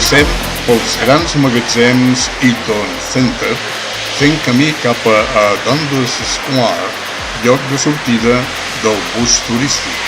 Passem pels grans magatzems Eaton Center, fent camí cap a Dundas Square, lloc de sortida del bus turístic.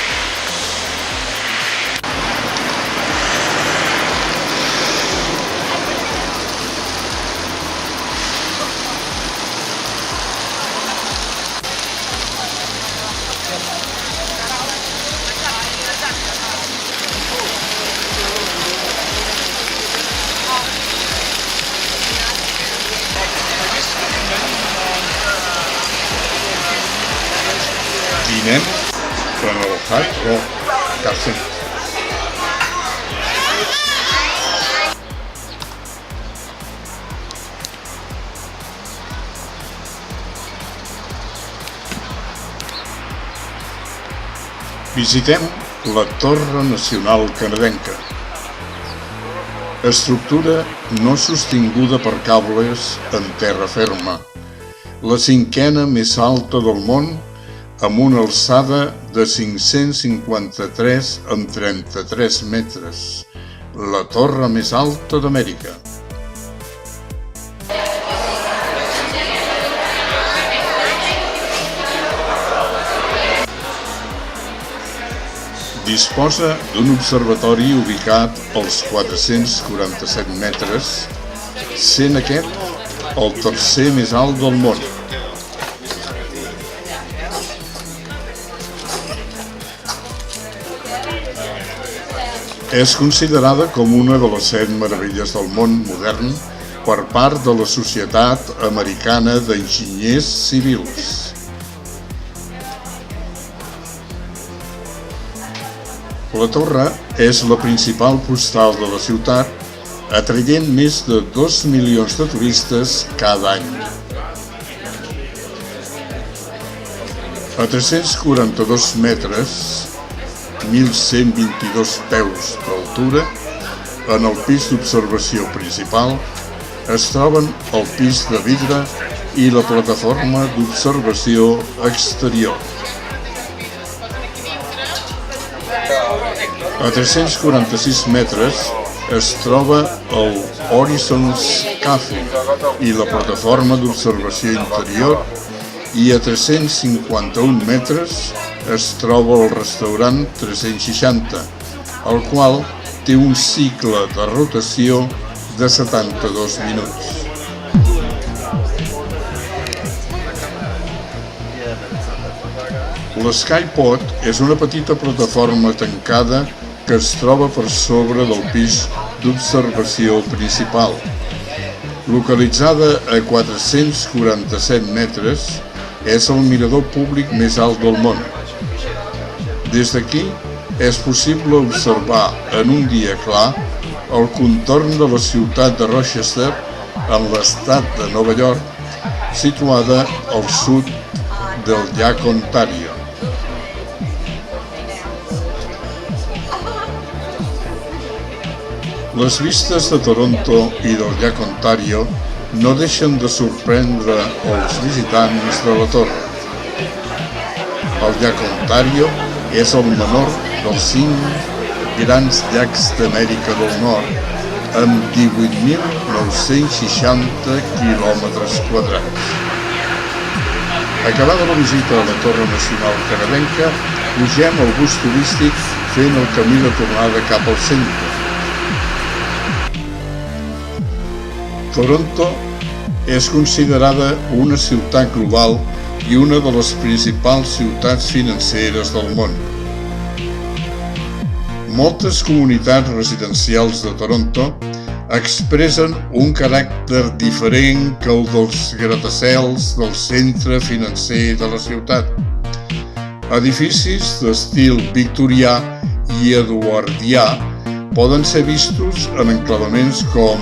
Dinem en el Hard Rock Cafè. Visitem la Torre Nacional Canadenca. Estructura no sostinguda per cables en terra ferma. La cinquena més alta del món, amb una alçada de 553,33 metres, la torre més alta d'Amèrica. Disposa d'un observatori ubicat als 447 metres, sent aquest el tercer més alt del món. És considerada com una de les 7 meravelles del món modern per part de la Societat Americana d'Enginyers Civils. La torre és la principal postal de la ciutat, atraient més de 2 milions de turistes cada any. A 342 metres, 1.122 peus d'altura, en el pis d'observació principal es troben el pis de vidre i la plataforma d'observació exterior. A 346 metres es troba el Horizons Cafe i la plataforma d'observació interior, i a 351 metres es troba el restaurant 360, el qual té un cicle de rotació de 72 minuts. L'Skypod és una petita plataforma tancada que es troba per sobre del pis d'observació principal. Localitzada a 447 metres, és el mirador públic més alt del món. Des d'aquí és possible observar en un dia clar el contorn de la ciutat de Rochester, en l'estat de Nova York, situada al sud del llac Ontario. Les vistes de Toronto i del llac Ontario no deixen de sorprendre els visitants de la torre. El llac Ontario és el menor dels 5 grans llacs d'Amèrica del Nord, amb 18.960 quilòmetres quadrats. Acabada la visita a la Torre Nacional Canadenca, pugem al bus turístic fent el camí de tornada cap al centre. Toronto és considerada una ciutat global i una de les principals ciutats financeres del món. Moltes comunitats residencials de Toronto expressen un caràcter diferent que el dels gratacels del centre financer de la ciutat. Edificis d'estil victorià i eduardià poden ser vistos en enclavaments com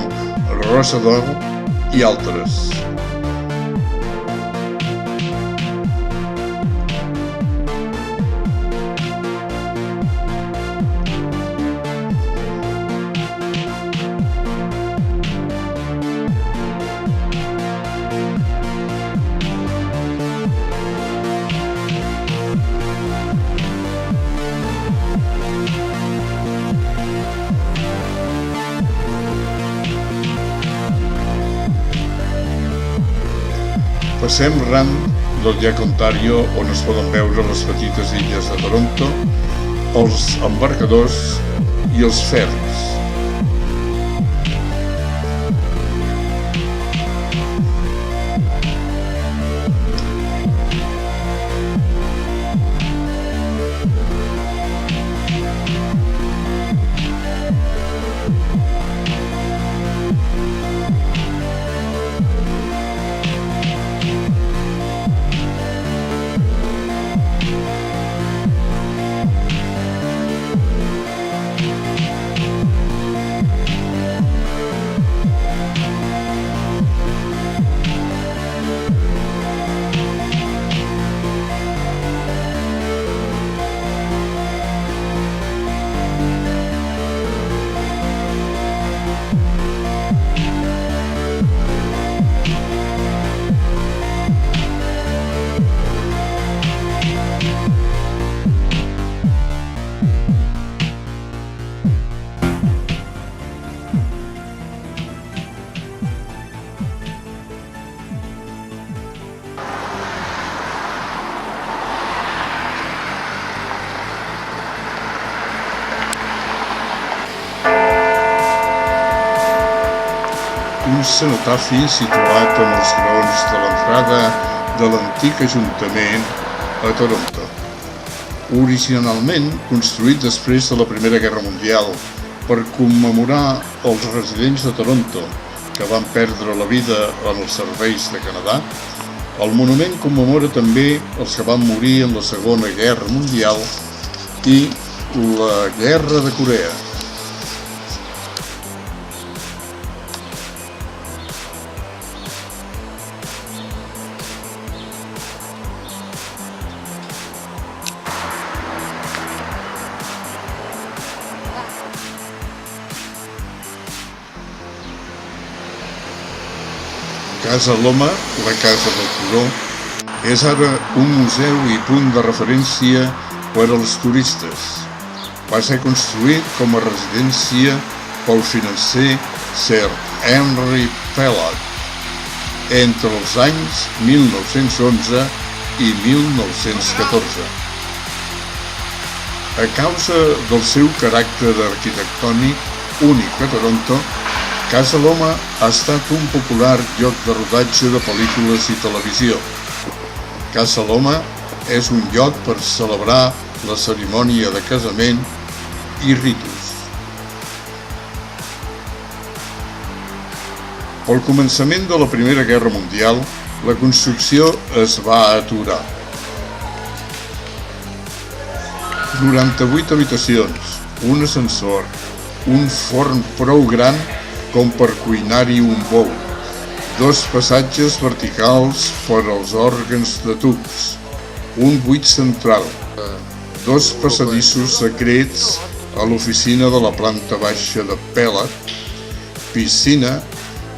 Rosedale i altres. Passem ran del llac Ontario, on es poden veure les petites illes de Toronto, els embarcadors i els ferris. Un cenotafi situat en els graons de l'entrada de l'antic Ajuntament a Toronto. Originalment construït després de la Primera Guerra Mundial per commemorar els residents de Toronto que van perdre la vida en els serveis de Canadà, el monument commemora també els que van morir en la Segona Guerra Mundial i la Guerra de Corea. Casa Loma, la Casa del Turó, és ara un museu i punt de referència per als turistes. Va ser construït com a residència pel financer Sir Henry Pellatt entre els anys 1911 i 1914. A causa del seu caràcter arquitectònic únic a Toronto, Casa Loma ha estat un popular lloc de rodatge de pel·lícules i televisió. Casa Loma és un lloc per celebrar la cerimònia de casament i ritus. Al començament de la Primera Guerra Mundial, la construcció es va aturar. 98 habitacions, un ascensor, un forn prou gran com per cuinar-hi un bou, 2 passatges verticals per als òrgans de tubs, un buit central, 2 passadissos secrets a l'oficina de la planta baixa de Pellatt, piscina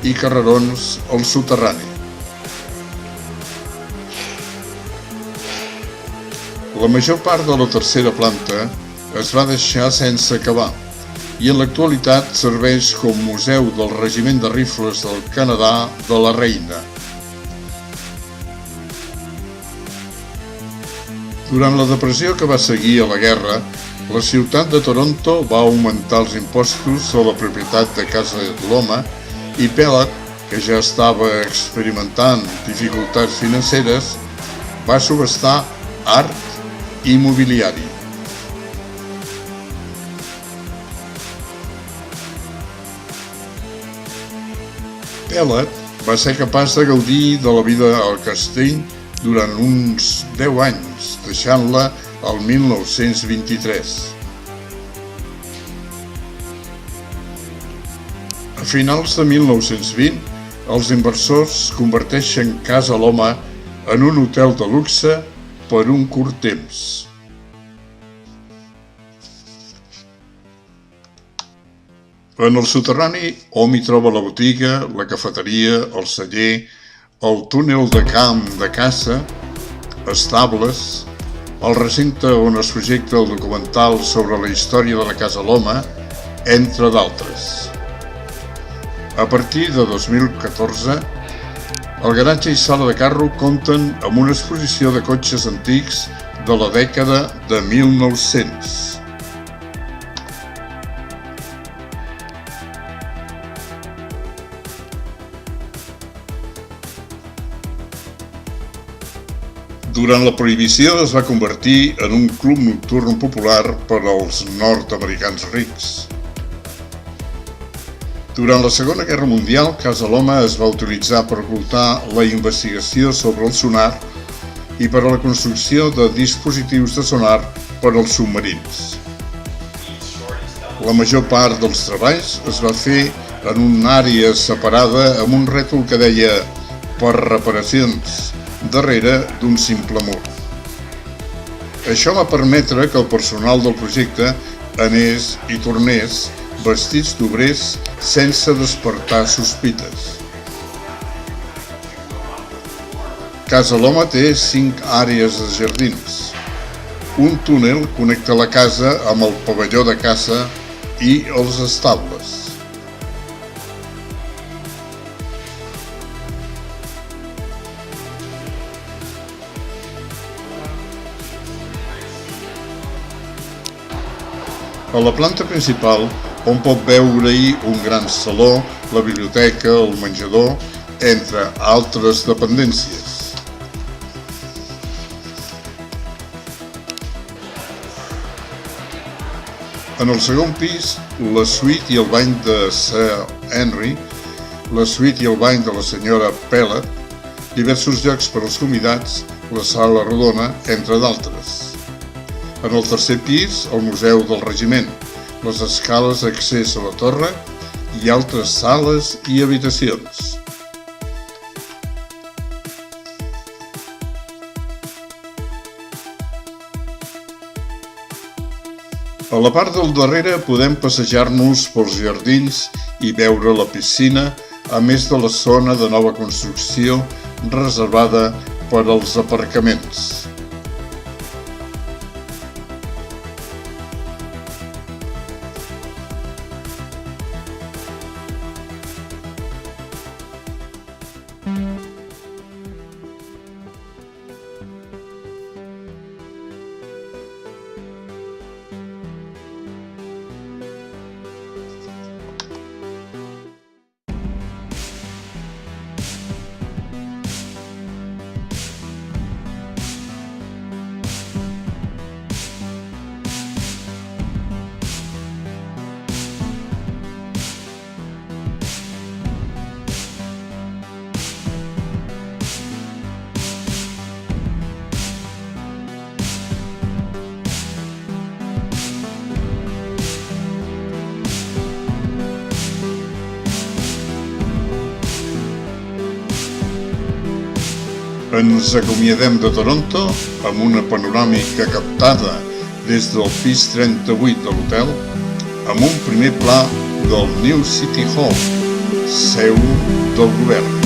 i carrerons al soterrani. La major part de la tercera planta es va deixar sense acabar i en l'actualitat serveix com museu del Regiment de Rifles del Canadà de la Reina. Durant la depressió que va seguir a la guerra, la ciutat de Toronto va augmentar els impostos a la propietat de Casa Loma i Pellatt, que ja estava experimentant dificultats financeres, va subhastar art i mobiliari. Pellatt va ser capaç de gaudir de la vida al castell durant uns 10 anys, deixant-la al 1923. A finals de 1920, els inversors converteixen Casa Loma en un hotel de luxe per un curt temps. En el soterrani hom hi troba la botiga, la cafeteria, el celler, el túnel de camp de caça, estables, el recinte on es projecta el documental sobre la història de la Casa Loma, entre d'altres. A partir de 2014, El garatge i sala de carro compten amb una exposició de cotxes antics de la dècada de 1900. Durant la prohibició es va convertir en un club nocturn popular per als nord-americans rics. Durant la Segona Guerra Mundial, Casa Loma es va utilitzar per ocultar la investigació sobre el sonar i per a la construcció de dispositius de sonar per als submarins. La major part dels treballs es va fer en una àrea separada amb un rètol que deia «per reparacions», darrere d'un simple mur. Això va permetre que el personal del projecte anés i tornés vestits d'obrers sense despertar sospites. Casa Loma té 5 àrees de jardins. Un túnel connecta la casa amb el pavelló de caça i els estables. A la planta principal hom pot veure-hi un gran saló, la biblioteca, el menjador, entre altres dependències. En el segon pis, la suite i el bany de Sir Henry, la suite i el bany de la senyora Pellet, diversos llocs per als convidats, la sala rodona, entre d'altres. En el tercer pis, el Museu del Regiment, les escales d'accés a la torre i altres sales i habitacions. A la part del darrere podem passejar-nos pels jardins i veure la piscina, a més de la zona de nova construcció reservada per als aparcaments. Ens acomiadem de Toronto amb una panoràmica captada des del pis 38 de l'hotel amb un primer pla del New City Hall, seu del govern.